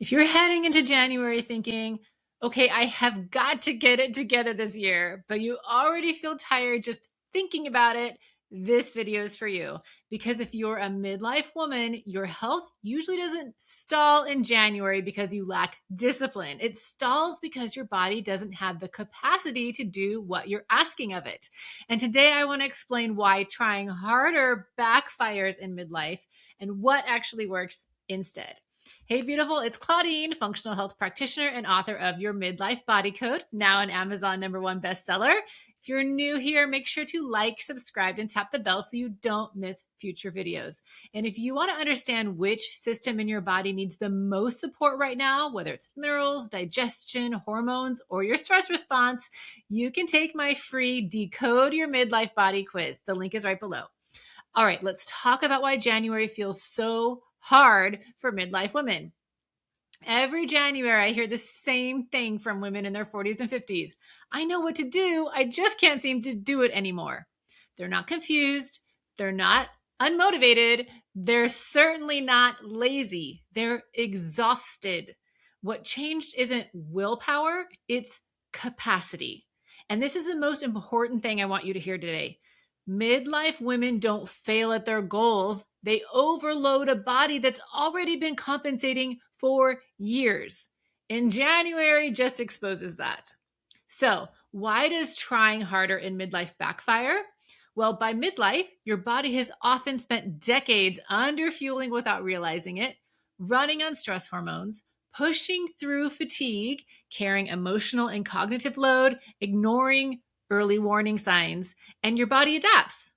If you're heading into January thinking, okay, I have got to get it together this year, but you already feel tired just thinking about it, this video is for you. Because if you're a midlife woman, your health usually doesn't stall in January because you lack discipline. It stalls because your body doesn't have the capacity to do what you're asking of it. And today I want to explain why trying harder backfires in midlife and what actually works instead. Hey, beautiful. It's Claudine, functional health practitioner and author of Your Midlife Body Code, now an Amazon #1 bestseller. If you're new here, make sure to like, subscribe, and tap the bell so you don't miss future videos. And if you want to understand which system in your body needs the most support right now, whether it's minerals, digestion, hormones, or your stress response, you can take my free Decode Your Midlife Body quiz. The link is right below. All right, let's talk about why January feels so hard for midlife women. Every January, I hear the same thing from women in their 40s and 50s. I know what to do. I just can't seem to do it anymore. They're not confused. They're not unmotivated. They're certainly not lazy. They're exhausted. What changed isn't willpower, it's capacity. And this is the most important thing I want you to hear today. Midlife women don't fail at their goals. They overload a body that's already been compensating for years. And January just exposes that. So, why does trying harder in midlife backfire? Well, by midlife, your body has often spent decades underfueling without realizing it, running on stress hormones, pushing through fatigue, carrying emotional and cognitive load, ignoring early warning signs, and your body adapts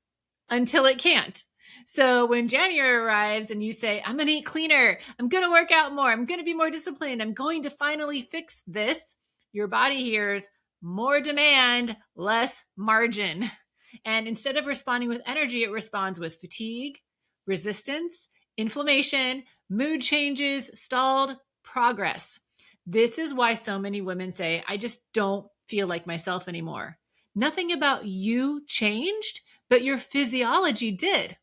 until it can't. So when January arrives and you say, I'm going to eat cleaner, I'm going to work out more, I'm going to be more disciplined, I'm going to finally fix this, your body hears more demand, less margin. And instead of responding with energy, it responds with fatigue, resistance, inflammation, mood changes, stalled progress. This is why so many women say, I just don't feel like myself anymore. Nothing about you changed, but your physiology did.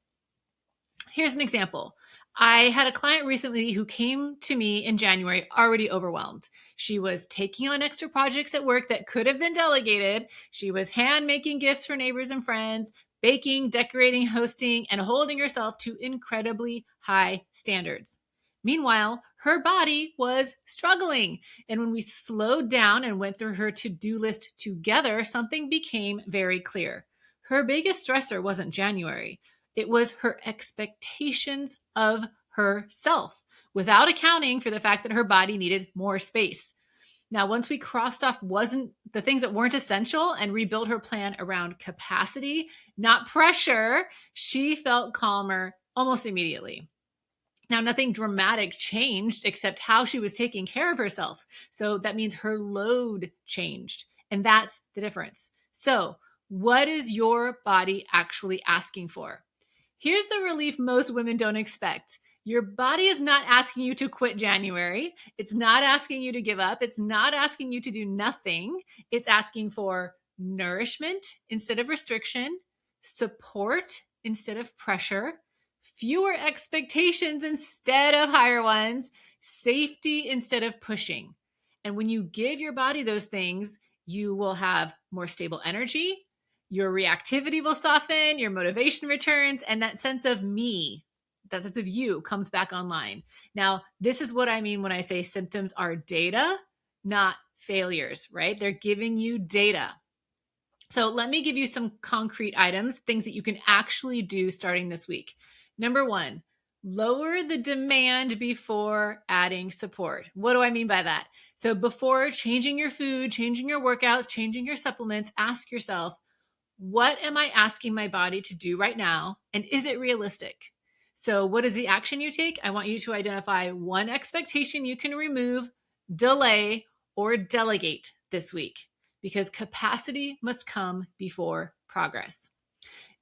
Here's an example. I had a client recently who came to me in January already overwhelmed. She was taking on extra projects at work that could have been delegated. She was hand making gifts for neighbors and friends, baking, decorating, hosting, and holding herself to incredibly high standards. Meanwhile, her body was struggling. And when we slowed down and went through her to-do list together, something became very clear. Her biggest stressor wasn't January. It was her expectations of herself, without accounting for the fact that her body needed more space. Now, once we crossed off wasn't the things that weren't essential and rebuilt her plan around capacity, not pressure, she felt calmer almost immediately. Now, nothing dramatic changed except how she was taking care of herself. So that means her load changed. And that's the difference. So, what is your body actually asking for? Here's the relief most women don't expect. Your body is not asking you to quit January. It's not asking you to give up. It's not asking you to do nothing. It's asking for nourishment instead of restriction, support instead of pressure, fewer expectations instead of higher ones, safety instead of pushing. And when you give your body those things, you will have more stable energy, your reactivity will soften, your motivation returns, and that sense of me, that sense of you comes back online. Now, this is what I mean when I say symptoms are data, not failures, right? They're giving you data. So let me give you some concrete items, things that you can actually do starting this week. Number one, lower the demand before adding support. What do I mean by that? So before changing your food, changing your workouts, changing your supplements, ask yourself, what am I asking my body to do right now? And is it realistic? So what is the action you take? I want you to identify one expectation you can remove, delay, or delegate this week, because capacity must come before progress.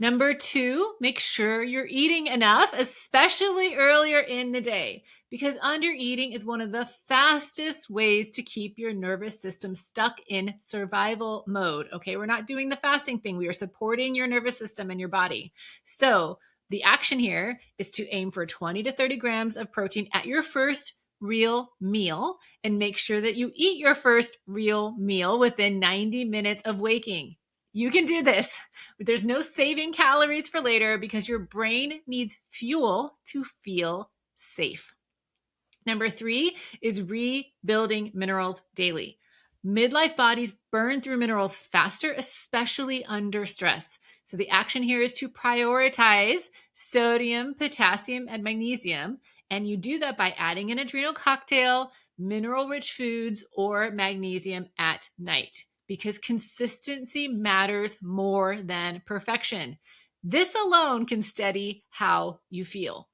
Number two, make sure you're eating enough, especially earlier in the day, because undereating is one of the fastest ways to keep your nervous system stuck in survival mode. Okay, we're not doing the fasting thing. We are supporting your nervous system and your body. So the action here is to aim for 20 to 30 grams of protein at your first real meal and make sure that you eat your first real meal within 90 minutes of waking. You can do this. There's no saving calories for later because your brain needs fuel to feel safe. Number 3 is rebuilding minerals daily. Midlife bodies burn through minerals faster, especially under stress. So the action here is to prioritize sodium, potassium, and magnesium. And you do that by adding an adrenal cocktail, mineral-rich foods, or magnesium at night, because consistency matters more than perfection. This alone can steady how you feel.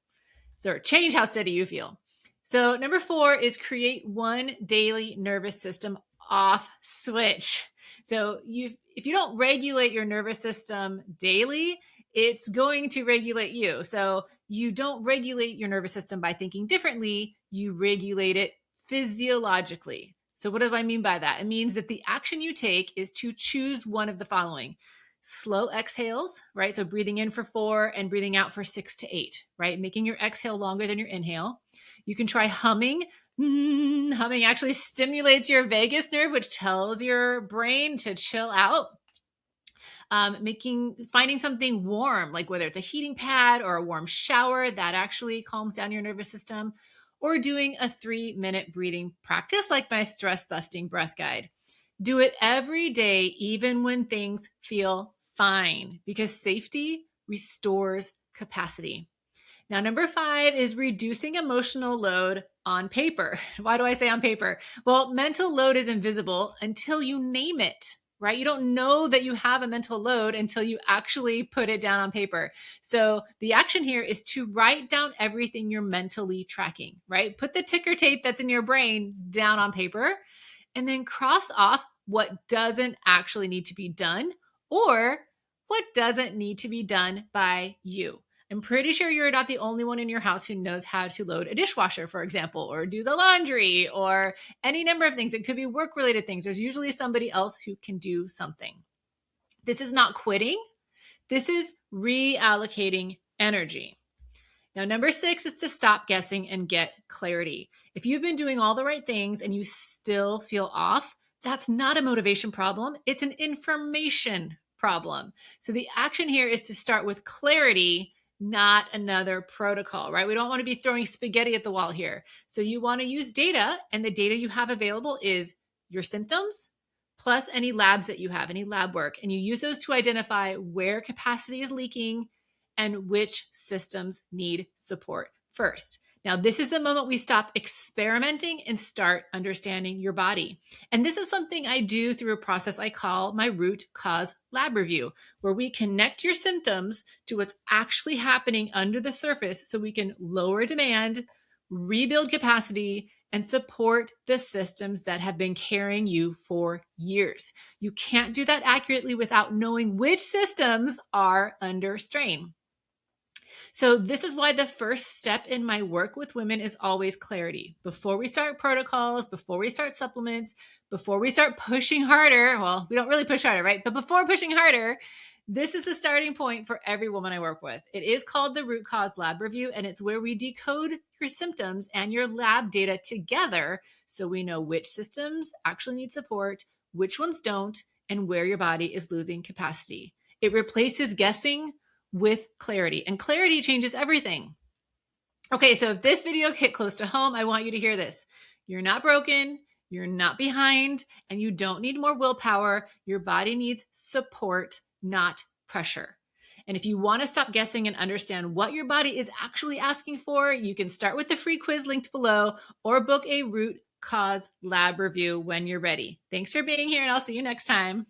So change how steady you feel. So number 4 is create one daily nervous system off switch. So if you don't regulate your nervous system daily, it's going to regulate you. So you don't regulate your nervous system by thinking differently, you regulate it physiologically. So what do I mean by that? It means that the action you take is to choose one of the following. Slow exhales, right? So breathing in for 4 and breathing out for 6 to 8, right? Making your exhale longer than your inhale. You can try humming. Humming actually stimulates your vagus nerve, which tells your brain to chill out. Finding something warm, like whether it's a heating pad or a warm shower, that actually calms down your nervous system. Or doing a 3-minute breathing practice like my stress busting breath guide. Do it every day, even when things feel fine, because safety restores capacity. Now, number 5 is reducing emotional load on paper. Why do I say on paper? Well, mental load is invisible until you name it, right? You don't know that you have a mental load until you actually put it down on paper. So the action here is to write down everything you're mentally tracking, right? Put the ticker tape that's in your brain down on paper and then cross off what doesn't actually need to be done or what doesn't need to be done by you. I'm pretty sure you're not the only one in your house who knows how to load a dishwasher, for example, or do the laundry or any number of things. It could be work-related things. There's usually somebody else who can do something. This is not quitting. This is reallocating energy. Now, number 6 is to stop guessing and get clarity. If you've been doing all the right things and you still feel off, that's not a motivation problem. It's an information problem. So the action here is to start with clarity, not another protocol, right? We don't want to be throwing spaghetti at the wall here. So you want to use data, and the data you have available is your symptoms plus any labs that you have, any lab work. And you use those to identify where capacity is leaking and which systems need support first. Now, this is the moment we stop experimenting and start understanding your body. And this is something I do through a process I call my root cause lab review, where we connect your symptoms to what's actually happening under the surface so we can lower demand, rebuild capacity, and support the systems that have been carrying you for years. You can't do that accurately without knowing which systems are under strain. So this is why the first step in my work with women is always clarity. Before we start protocols, before we start supplements, before we start pushing harder, well, we don't really push harder, right? But before pushing harder, this is the starting point for every woman I work with. It is called the root cause lab review, and it's where we decode your symptoms and your lab data together so we know which systems actually need support, which ones don't, and where your body is losing capacity. It replaces guessing with clarity, and clarity changes everything. Okay, so if this video hit close to home, I want you to hear this. You're not broken, you're not behind, and you don't need more willpower. Your body needs support, not pressure. And if you want to stop guessing and understand what your body is actually asking for, you can start with the free quiz linked below or book a root cause lab review when you're ready. Thanks for being here, and I'll see you next time.